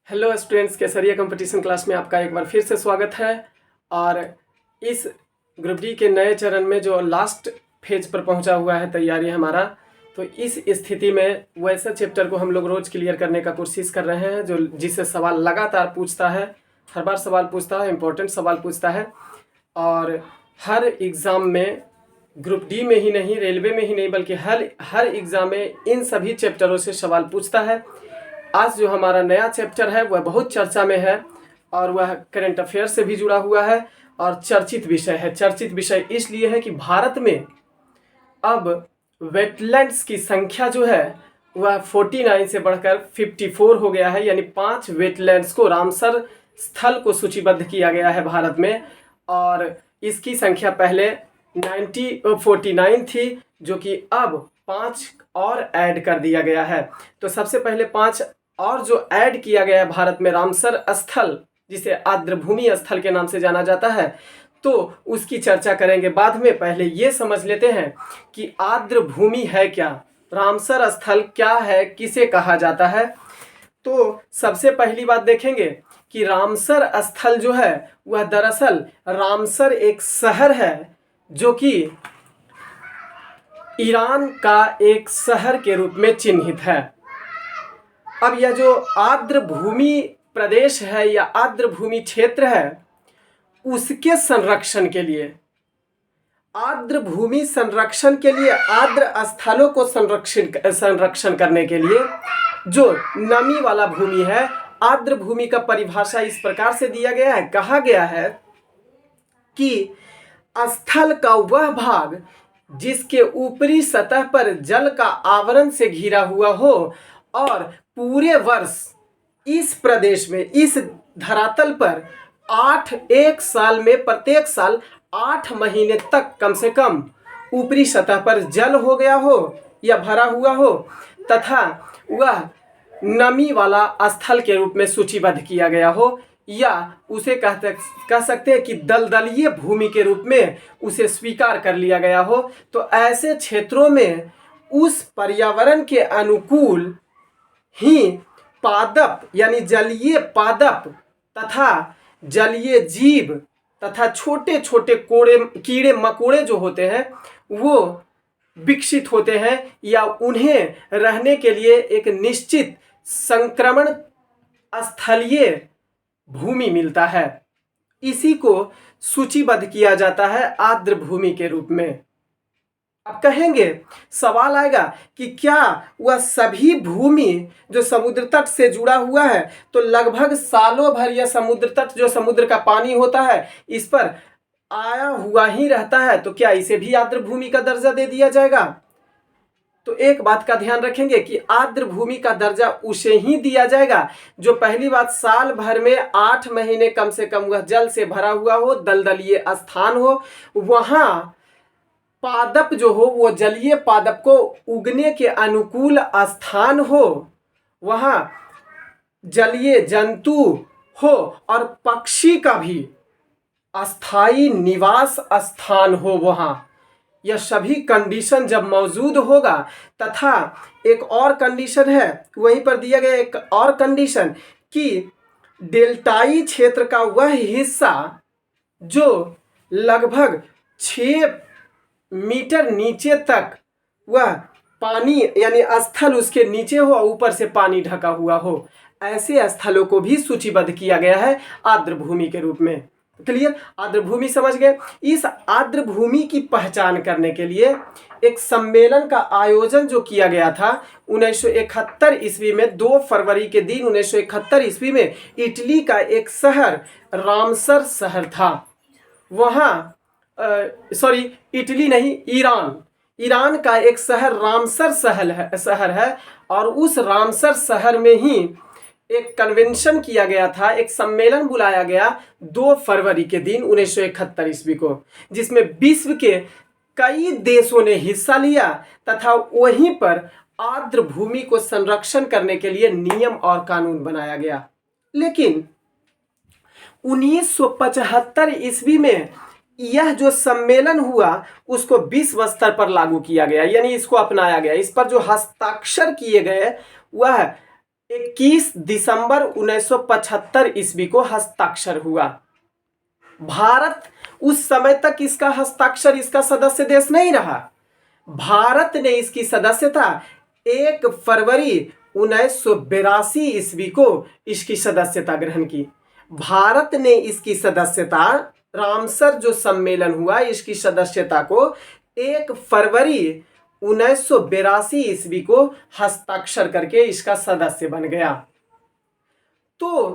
Hello students, केसरिया competition class में आपका एक बार फिर से स्वागत है। और इस ग्रुप डी के नए चरण में जो लास्ट फेज पर पहुंचा हुआ है तैयारी हमारा, तो इस स्थिति में वैसे चैप्टर को हम लोग रोज़ क्लियर करने का कोशिश कर रहे हैं जो जिससे सवाल लगातार पूछता है, हर बार सवाल पूछता है, इम्पोर्टेंट सवाल पूछता है। और हर एग्ज़ाम में ग्रुप डी में ही नहीं, रेलवे में ही नहीं, बल्कि हर एग्ज़ाम में इन सभी चैप्टरों से सवाल पूछता है। आज जो हमारा नया चैप्टर है वह बहुत चर्चा में है और वह करंट अफेयर से भी जुड़ा हुआ है और चर्चित विषय है। चर्चित विषय इसलिए है कि भारत में अब वेटलैंड्स की संख्या जो है वह 49 से बढ़कर 54 हो गया है, यानी 5 वेटलैंड्स को, रामसर स्थल को सूचीबद्ध किया गया है भारत में। और इसकी संख्या पहले 49 थी, जो कि अब 5 और ऐड कर दिया गया है। तो सबसे पहले 5 और जो ऐड किया गया है भारत में, रामसर स्थल, जिसे आर्द्रभूमि स्थल के नाम से जाना जाता है, तो उसकी चर्चा करेंगे बाद में। पहले ये समझ लेते हैं कि आर्द्रभूमि है क्या, रामसर स्थल क्या है, किसे कहा जाता है। तो सबसे पहली बात देखेंगे कि रामसर स्थल जो है वह दरअसल रामसर एक शहर है जो कि ईरान का एक शहर के रूप में चिन्हित है। अब यह जो आर्द्रभूमि प्रदेश है या आर्द्रभूमि क्षेत्र है, उसके संरक्षण के लिए, आर्द्रभूमि संरक्षण के लिए, आर्द्र स्थलों को संरक्षण करने के लिए जो नमी वाला भूमि है, आर्द्रभूमि का परिभाषा इस प्रकार से दिया गया है, कहा गया है कि स्थल का वह भाग जिसके ऊपरी सतह पर जल का आवरण से घिरा हुआ हो और पूरे वर्ष इस प्रदेश में, इस धरातल पर एक साल में प्रत्येक साल 8 महीने तक कम से कम ऊपरी सतह पर जल हो गया हो या भरा हुआ हो, तथा वह नमी वाला स्थल के रूप में सूचीबद्ध किया गया हो, या उसे कह सकते हैं कि दलदलीय भूमि के रूप में उसे स्वीकार कर लिया गया हो। तो ऐसे क्षेत्रों में उस पर्यावरण के अनुकूल ही पादप यानी जलीय पादप तथा जलीय जीव तथा छोटे छोटे कीड़े मकोड़े जो होते हैं वो विकसित होते हैं, या उन्हें रहने के लिए एक निश्चित संक्रमण स्थलीय भूमि मिलता है। इसी को सूचीबद्ध किया जाता है आर्द्र भूमि के रूप में। अब कहेंगे, सवाल आएगा कि क्या वह सभी भूमि जो समुद्र तट से जुड़ा हुआ है, तो लगभग सालों भर यह समुद्र तट, जो समुद्र का पानी होता है, इस पर आया हुआ ही रहता है, तो क्या इसे भी आर्द्र भूमि का दर्जा दे दिया जाएगा? तो एक बात का ध्यान रखेंगे कि आर्द्र भूमि का दर्जा उसे ही दिया जाएगा जो, पहली बात, साल भर में 8 महीने कम से कम वह जल से भरा हुआ हो, दलदलीय स्थान हो, वहां पादप जो हो वो जलीय पादप को उगने के अनुकूल स्थान हो, वहां जलीय जंतु हो और पक्षी का भी अस्थाई निवास स्थान हो वहां। यह सभी कंडीशन जब मौजूद होगा, तथा एक और कंडीशन है, वहीं पर दिया गया एक और कंडीशन कि डेल्टाई क्षेत्र का वह हिस्सा जो लगभग 6 मीटर नीचे तक वह पानी यानी स्थल उसके नीचे हो, ऊपर से पानी ढका हुआ हो, ऐसे स्थलों को भी सूचीबद्ध किया गया है आर्द्र भूमि के रूप में। क्लियर? आर्द्र भूमि समझ गए। इस आर्द्र भूमि की पहचान करने के लिए एक सम्मेलन का आयोजन जो किया गया था 1971 ईस्वी में, 2 फरवरी के दिन 1971 ईस्वी में, इटली का एक शहर रामसर शहर था। वहाँ इटली नहीं, ईरान का एक शहर रामसर शहर है और उस रामसर शहर में ही एक कन्वेंशन किया गया था, एक सम्मेलन बुलाया गया 2 फरवरी के दिन 1971 ईस्वी को, जिसमें विश्व के कई देशों ने हिस्सा लिया, तथा वहीं पर आर्द्र भूमि को संरक्षण करने के लिए नियम और कानून बनाया गया। लेकिन 1975 ईस्वी में यह जो सम्मेलन हुआ उसको विश्व स्तर पर लागू किया गया, यानी इसको अपनाया गया। इस पर जो हस्ताक्षर किए गए वह 21 दिसंबर 1975 ईस्वी को हस्ताक्षर हुआ। भारत उस समय तक इसका हस्ताक्षर इसका सदस्य देश नहीं रहा। भारत ने इसकी सदस्यता 1 फरवरी 1982 ईस्वी को इसकी सदस्यता ग्रहण की। भारत ने इसकी सदस्यता, रामसर जो सम्मेलन हुआ, इसकी सदस्यता को 1 फरवरी 1982 ईस्वी को हस्ताक्षर करके इसका सदस्य बन गया। तो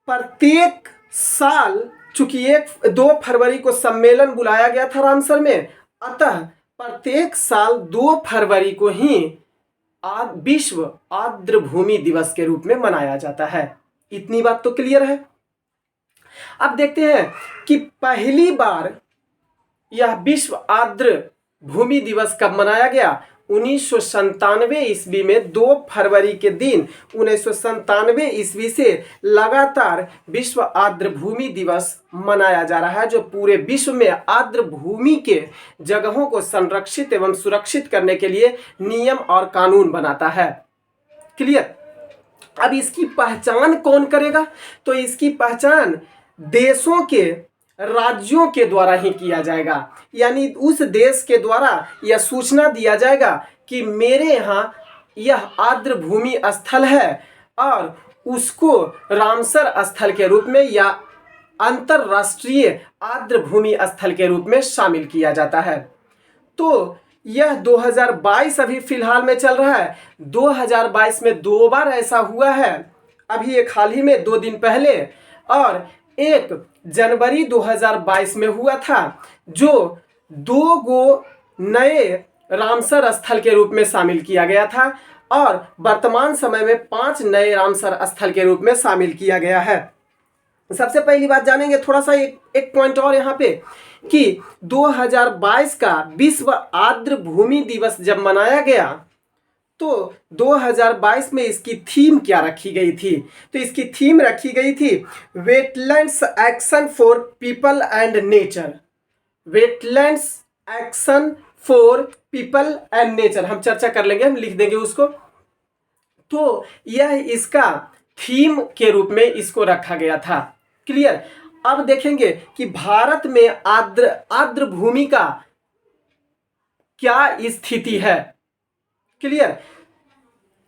प्रत्येक साल, चूंकि 2 फरवरी को सम्मेलन बुलाया गया था रामसर में, अतः प्रत्येक साल 2 फरवरी को ही विश्व आर्द्र भूमि दिवस के रूप में मनाया जाता है। इतनी बात तो क्लियर है। अब देखते हैं कि पहली बार यह विश्व आर्द्र भूमि दिवस कब मनाया गया। 1997 ईस्वी में 2 फरवरी के दिन 1997 ईस्वी से लगातार विश्व आर्द्र भूमि दिवस मनाया जा रहा है, जो पूरे विश्व में आर्द्र भूमि के जगहों को संरक्षित एवं सुरक्षित करने के लिए नियम और कानून बनाता है। क्लियर। अब इसकी पहचान कौन करेगा? तो इसकी पहचान देशों के, राज्यों के द्वारा ही किया जाएगा। यानी उस देश के द्वारा यह सूचना दिया जाएगा कि मेरे यहाँ यह आर्द्र भूमि स्थल है और उसको रामसर स्थल के रूप में या अंतरराष्ट्रीय आर्द्र भूमि स्थल के रूप में शामिल किया जाता है। तो यह 2022 अभी फिलहाल में चल रहा है। 2022 में 2 बार ऐसा हुआ है, अभी एक हाल ही में 2 दिन पहले, और 1 जनवरी 2022 में हुआ था, जो 2 गो नए रामसर स्थल के रूप में शामिल किया गया था और वर्तमान समय में 5 नए रामसर स्थल के रूप में शामिल किया गया है। सबसे पहली बात जानेंगे थोड़ा सा एक पॉइंट और यहाँ पे, कि 2022 का विश्व आर्द्र भूमि दिवस जब मनाया गया तो 2022 में इसकी थीम क्या रखी गई थी? तो इसकी थीम रखी गई थी wetlands action for people and nature. Wetlands action for people and nature, हम चर्चा कर लेंगे, हम लिख देंगे उसको। तो यह इसका थीम के रूप में इसको रखा गया था। क्लियर। अब देखेंगे कि भारत में आर्द्र भूमि का क्या स्थिति है। क्लियर।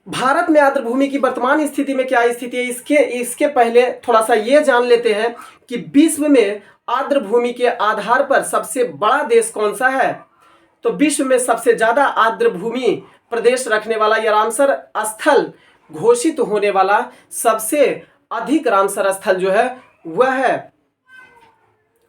भारत में आर्द्र भूमि की वर्तमान स्थिति में क्या स्थिति है, इसके पहले थोड़ा सा ये जान लेते हैं कि विश्व में आर्द्र भूमि के आधार पर सबसे बड़ा देश कौन सा है। तो विश्व में सबसे ज्यादा आर्द्र भूमि प्रदेश रखने वाला या रामसर स्थल घोषित होने वाला सबसे अधिक रामसर स्थल जो है वह है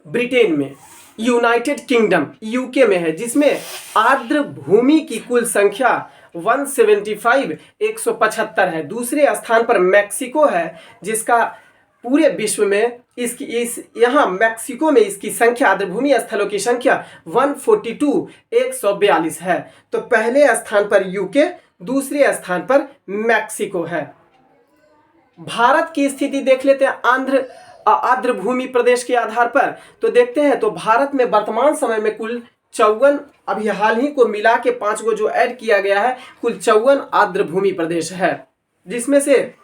ब्रिटेन में, यूनाइटेड किंगडम यूके में है, जिसमें आर्द्र भूमि की कुल संख्या 175 है। दूसरे स्थान पर मैक्सिको है, जिसका पूरे विश्व में यहाँ मैक्सिको में इसकी संख्या, आर्द्र भूमि स्थलों की संख्या 142 है। तो पहले स्थान पर यूके, दूसरे स्थान पर मैक्सिको है। भारत की स्थिति देख लेते हैं आर्द्र भूमि प्रदेश के आधार पर। तो देखते हैं, तो भारत में वर्तमान समय में कुल 54, अभी हाल ही को मिला के 5 को जो ऐड किया गया है, कुल 54 आर्द्र भूमि प्रदेश है। जिसमें से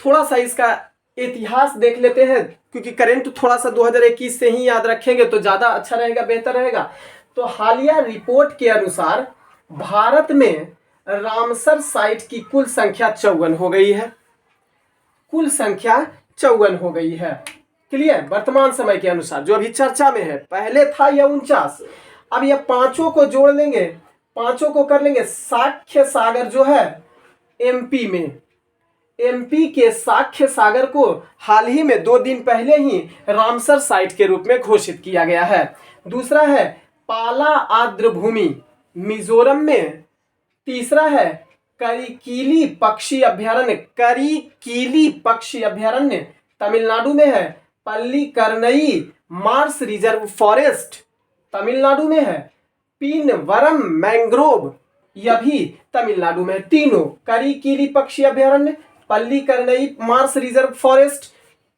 थोड़ा सा इसका इतिहास देख लेते हैं, क्योंकि करंट थोड़ा सा 2021 से ही याद रखेंगे तो ज़्यादा अच्छा रहेगा, बेहतर रहेगा। तो हालिया रिपोर्ट के अनुसार भारत में रामसर साइट की कुल संख्या 54 हो गई है। कुल संख्या 54 हो गई है। क्लियर। वर्तमान समय के अनुसार जो अभी चर्चा में है, पहले था यह 49। अब यह 5 को जोड़ लेंगे, 5 को कर लेंगे। साक्ष्य सागर जो है एमपी में, एमपी के साक्ष्य सागर को हाल ही में 2 दिन पहले ही रामसर साइट के रूप में घोषित किया गया है। दूसरा है पाला आर्द्र भूमि मिजोरम में। तीसरा है करिकीली पक्षी अभ्यारण्य, करिकीली पक्षी अभ्यारण्य तमिलनाडु में है। Pallikaranai marsh reserve forest Tamil Nadu में है। पीनवरम मैंग्रोव यह भी तमिलनाडु में। तीनों करिकीली पक्षी अभ्यारण्य, पल्लीकरनई मार्स रिजर्व फॉरेस्ट,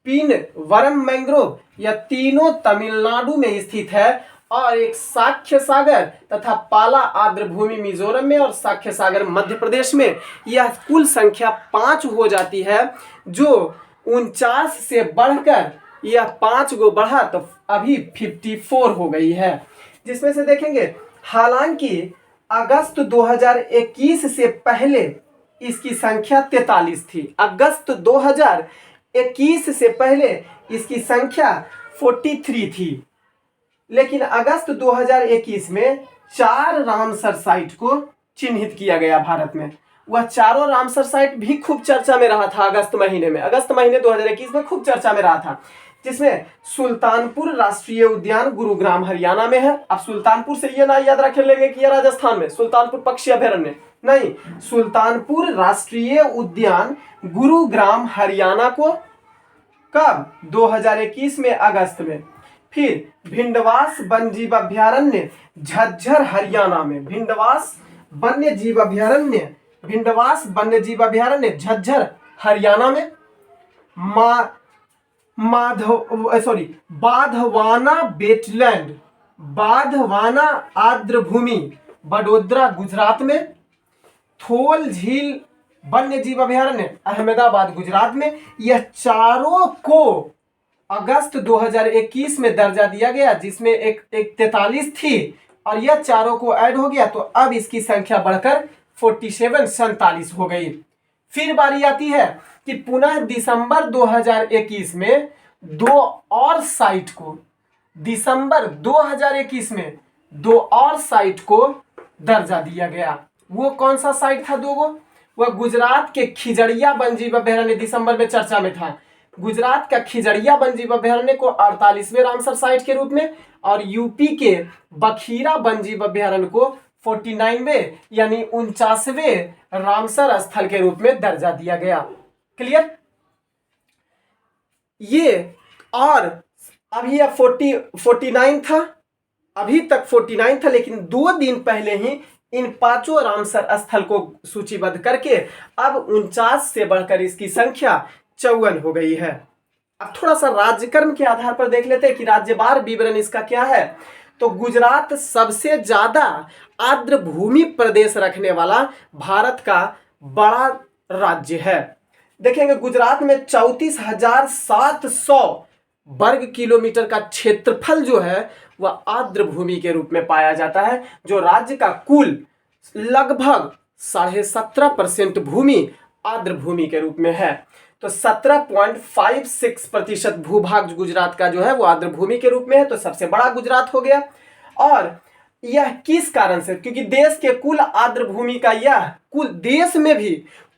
पीनवरम मैंग्रोव, यह तीनों तमिलनाडु में स्थित है। और एक साक्ष्य सागर तथा पाला आर्द्र भूमि मिजोरम में और साक्ष्य सागर मध्य प्रदेश में। यह कुल संख्या 5 हो जाती है, जो 49 से बढ़कर यह 5 गो बढ़ा तो अभी 54 हो गई है। जिसमें से देखेंगे, हालांकि अगस्त 2021 से पहले इसकी संख्या 43 थी। अगस्त 2021 से पहले इसकी संख्या 43 थी, लेकिन अगस्त 2021 में 4 रामसर साइट को चिन्हित किया गया भारत में। वह चारों रामसर साइट भी खूब चर्चा में रहा था अगस्त महीने 2021 में खूब चर्चा में रहा था, जिसमें सुल्तानपुर राष्ट्रीय उद्यान गुरुग्राम हरियाणा में है। अब सुल्तानपुर से ये ना याद रख लेंगे कि यह राजस्थान में, सुल्तानपुर पक्षी अभयारण्य नहीं, सुल्तानपुर राष्ट्रीय उद्यान गुरुग्राम हरियाणा को कब 2021 में अगस्त में। फिर भिंडवास वन्यजीव अभयारण्य झज्जर हरियाणा में, भिंडवास वन्यजीव अभयारण्य झज्जर हरियाणा में। बाधवाना वेटलैंड, बाधवाना आर्द्र भूमि बड़ोदरा गुजरात में। थोल झील वन्यजीव अभयारण्य अहमदाबाद गुजरात में। यह चारों को अगस्त 2021 में दर्जा दिया गया, जिसमें एक 43 थी और यह चारों को ऐड हो गया, तो अब इसकी संख्या बढ़कर 47 हो गई। फिर बारी आती है कि पुनः दिसंबर 2021 में 2 और साइट को, दिसंबर 2021 में 2 और साइट को दर्जा दिया गया। वो कौन सा साइट था 2 गो? वह गुजरात के खिजड़िया वन्यजीव अभयारण्य दिसंबर में चर्चा में था। गुजरात का खिजड़िया वन्यजीव अभयारण्य को 48वें रामसर साइट के रूप में और यूपी के बखीरा वन्यजीव अभयारण्य को 49वें यानी 49वें रामसर स्थल के रूप में दर्जा दिया गया। क्लियर? ये और अभी यह 49 था, अभी तक 49 था, लेकिन 2 दिन पहले ही इन 5 रामसर स्थल को सूचीबद्ध करके अब 49 से बढ़कर इसकी संख्या 54 हो गई है। अब थोड़ा सा राज्यक्रम के आधार पर देख लेते हैं कि राज्यवार विवरण इसका क्या है। तो गुजरात सबसे ज्यादा आर्द्र भूमि प्रदेश रखने वाला भारत का बड़ा राज्य है। देखेंगे गुजरात में 34,700 वर्ग किलोमीटर का क्षेत्रफल जो है वह आर्द्र भूमि के रूप में पाया जाता है, जो राज्य का कुल लगभग 17.5% भूमि आर्द्र भूमि के रूप में है। तो 17.56% भूभाग गुजरात का जो है वो आर्द्र भूमि के रूप में है, तो सबसे बड़ा गुजरात हो गया। और यह किस कारण से? क्योंकि देश के कुल आर्द्र भूमि का यह कुल देश में भी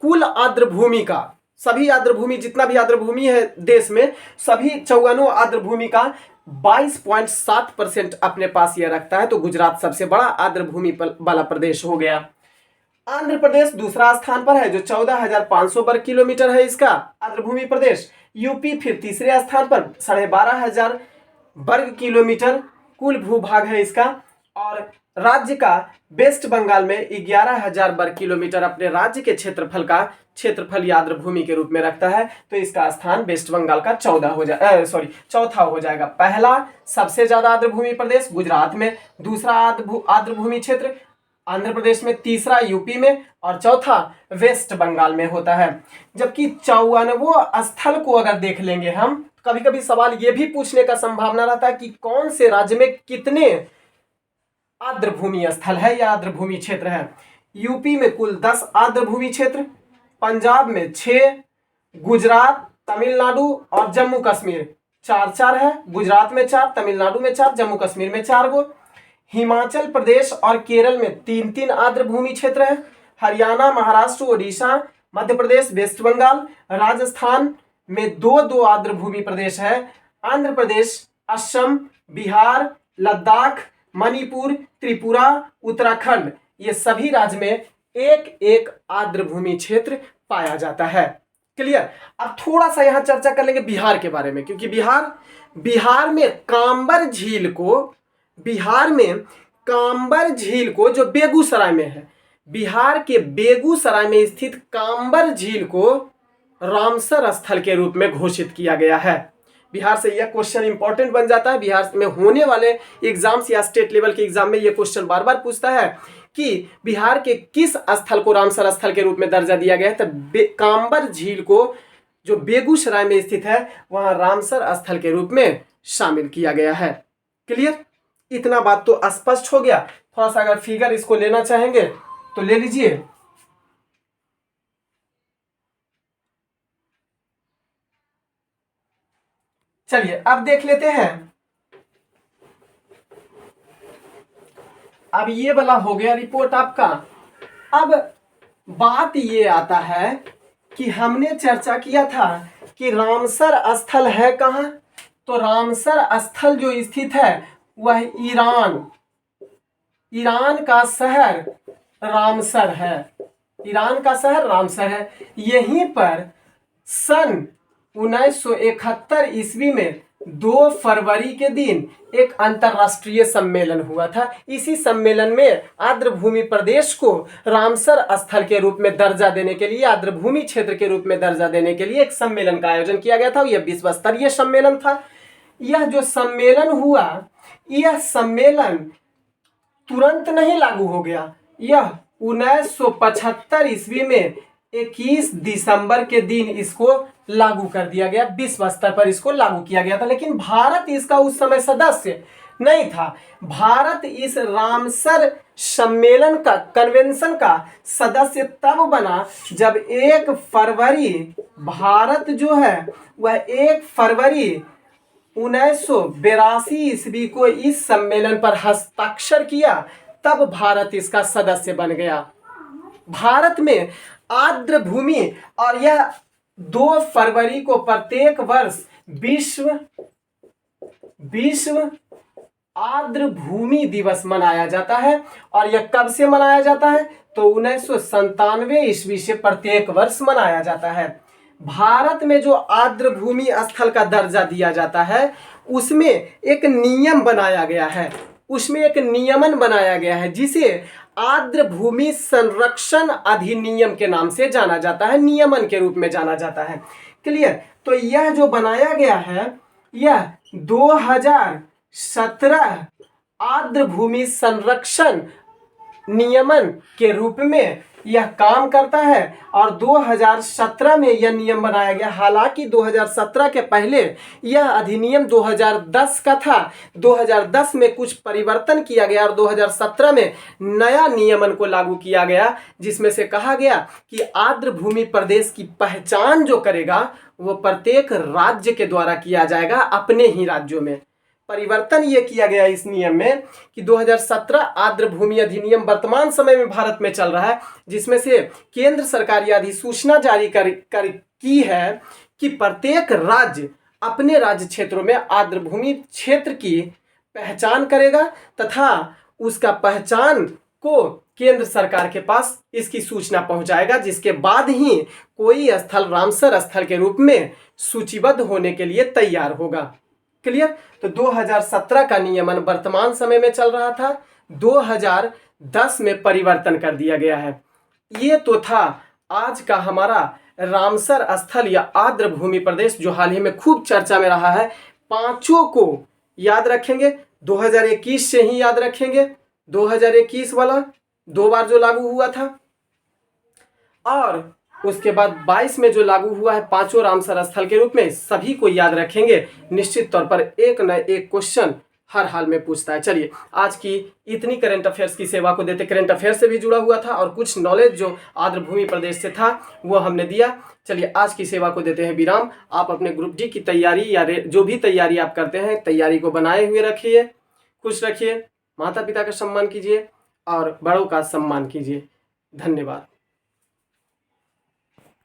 कुल आर्द्र भूमि का सभी आर्द्र भूमि जितना भी आर्द्र भूमि है देश में सभी 54 आर्द्र भूमि का 22.7% अपने पास यह रखता है। तो गुजरात सबसे बड़ा आर्द्र भूमि वाला प्रदेश हो गया। आंध्र प्रदेश दूसरा स्थान पर है जो 14,500 वर्ग किलोमीटर है इसका आर्द्र भूमि प्रदेश। यूपी फिर तीसरे स्थान पर 12,500 वर्ग किलोमीटर कुल भूभाग है इसका। और राज्य का वेस्ट बंगाल में 11,000 वर्ग किलोमीटर अपने राज्य के क्षेत्रफल आर्द्र भूमि के रूप में रखता है। तो इसका स्थान वेस्ट बंगाल का चौथा हो जाएगा। पहला सबसे ज्यादा आर्द्र भूमि प्रदेश गुजरात में, दूसरा आर्द्र भूमि क्षेत्र आंध्र प्रदेश में, तीसरा यूपी में और चौथा वेस्ट बंगाल में होता है। जबकि 54वां स्थल को अगर देख लेंगे हम, कभी कभी सवाल ये भी पूछने का संभावना रहता है कि कौन से राज्य में कितने आर्द्र भूमि स्थल है या आर्द्र भूमि क्षेत्र है। यूपी में कुल 10 आर्द्र भूमि क्षेत्र, पंजाब में 6, गुजरात, तमिलनाडु और जम्मू कश्मीर 4 है। गुजरात में 4, तमिलनाडु में 4, जम्मू कश्मीर में 4 गो। हिमाचल प्रदेश और केरल में 3 आर्द्र भूमि क्षेत्र है। हरियाणा, महाराष्ट्र, ओडिशा, मध्य प्रदेश, वेस्ट बंगाल, राजस्थान में 2 आर्द्र भूमि प्रदेश है। आंध्र प्रदेश, असम, बिहार, लद्दाख, मणिपुर, त्रिपुरा, उत्तराखंड, ये सभी राज्य में 1 आर्द्र भूमि क्षेत्र पाया जाता है। क्लियर? अब थोड़ा सा यहां चर्चा कर लेंगे बिहार के बारे में, क्योंकि बिहार में कांबर झील को जो बेगूसराय में है, बिहार के बेगूसराय में स्थित कांबर झील को रामसर स्थल के रूप में घोषित किया गया है। बिहार से यह क्वेश्चन इंपॉर्टेंट बन जाता है। बिहार में होने वाले एग्जाम्स या स्टेट लेवल के एग्जाम में यह क्वेश्चन बार बार पूछता है कि बिहार के किस स्थल को रामसर स्थल के रूप में दर्जा दिया गया है। तो कांबर झील को जो बेगूसराय में स्थित है वहां रामसर स्थल के रूप में शामिल किया गया है। क्लियर, इतना बात तो स्पष्ट हो गया। थोड़ा सा अगर फिगर इसको लेना चाहेंगे तो ले लीजिए। चलिए अब देख लेते हैं। अब ये वाला हो गया रिपोर्ट आपका। अब बात ये आता है कि हमने चर्चा किया था कि रामसर स्थल है कहाँ। तो रामसर स्थल जो स्थित है वह ईरान का शहर रामसर है। ईरान का शहर रामसर है। यहीं पर सन 1971 ईस्वी में 2 फरवरी के दिन एक अंतरराष्ट्रीय सम्मेलन हुआ था। इसी सम्मेलन में आर्द्रभूमि प्रदेश को रामसर स्थल के रूप में दर्जा देने के लिए, आर्द्रभूमि क्षेत्र के रूप में दर्जा देने के लिए एक सम्मेलन का आयोजन किया गया था। यह विश्व स्तरीय सम्मेलन था। यह जो सम्मेलन हुआ, यह सम्मेलन तुरंत नहीं लागू हो गया। यह 1975 ईस्वी में 21 दिसंबर के दिन इसको लागू कर दिया गया। विश्व स्तर पर इसको लागू किया गया था। लेकिन भारत इसका उस समय सदस्य नहीं था। भारत इस रामसर सम्मेलन का, कन्वेंशन का सदस्य तब बना जब 1 फरवरी, भारत जो है वह 1 फरवरी 1982 ईस्वी को इस सम्मेलन पर हस्ताक्षर किया। तब भारत इसका सदस्य बन गया। भारत में आर्द्रभूमि, और यह 2 फरवरी को प्रत्येक वर्ष विश्व आर्द्रभूमि दिवस मनाया जाता है। और यह कब से मनाया जाता है? तो 1997 ईस्वी से प्रत्येक वर्ष मनाया जाता है। भारत में जो आर्द्रभूमि स्थल का दर्जा दिया जाता है उसमें एक नियम बनाया गया है, उसमें एक नियमन बनाया गया है जिसे आर्द्रभूमि संरक्षण अधिनियम के नाम से जाना जाता है, नियमन के रूप में जाना जाता है। क्लियर? तो यह जो बनाया गया है यह 2017 आर्द्रभूमि संरक्षण नियमन के रूप में यह काम करता है। और 2017 में यह नियम बनाया गया। हालांकि 2017 के पहले यह अधिनियम 2010 का था। 2010 में कुछ परिवर्तन किया गया और 2017 में नया नियमन को लागू किया गया, जिसमें से कहा गया कि आर्द्रभूमि प्रदेश की पहचान जो करेगा वो प्रत्येक राज्य के द्वारा किया जाएगा, अपने ही राज्यों में। परिवर्तन ये किया गया इस नियम में कि 2017 आर्द्रभूमि अधिनियम वर्तमान समय में भारत में चल रहा है, जिसमें से केंद्र सरकार यह अधिसूचना जारी की है कि प्रत्येक राज्य अपने राज्य क्षेत्रों में आर्द्रभूमि क्षेत्र की पहचान करेगा तथा उसका पहचान को केंद्र सरकार के पास इसकी सूचना पहुंचाएगा, जिसके बाद ही कोई स्थल रामसर स्थल के रूप में सूचीबद्ध होने के लिए तैयार होगा। क्लियर? तो 2017 का नियमन वर्तमान समय में चल रहा था, 2010 में परिवर्तन कर दिया गया है। ये तो था आज का हमारा रामसर स्थल या आर्द्रभूमि प्रदेश जो हाल ही में खूब चर्चा में रहा है। पांचों को याद रखेंगे, 2021 से ही याद रखेंगे। 2021 वाला 2 बार जो लागू हुआ था, और उसके बाद 22 में जो लागू हुआ है पांचों रामसर स्थल के रूप में, सभी को याद रखेंगे। निश्चित तौर पर एक न एक क्वेश्चन हर हाल में पूछता है। चलिए, आज की इतनी करंट अफेयर्स की सेवा को देते, करंट अफेयर्स से भी जुड़ा हुआ था और कुछ नॉलेज जो आर्द्रभूमि प्रदेश से था वो हमने दिया। चलिए, आज की सेवा को देते हैं विराम। आप अपने ग्रुप डी की तैयारी या जो भी तैयारी आप करते हैं, तैयारी को बनाए हुए रखिए, खुश रखिए, माता पिता का सम्मान कीजिए और बड़ों का सम्मान कीजिए। धन्यवाद।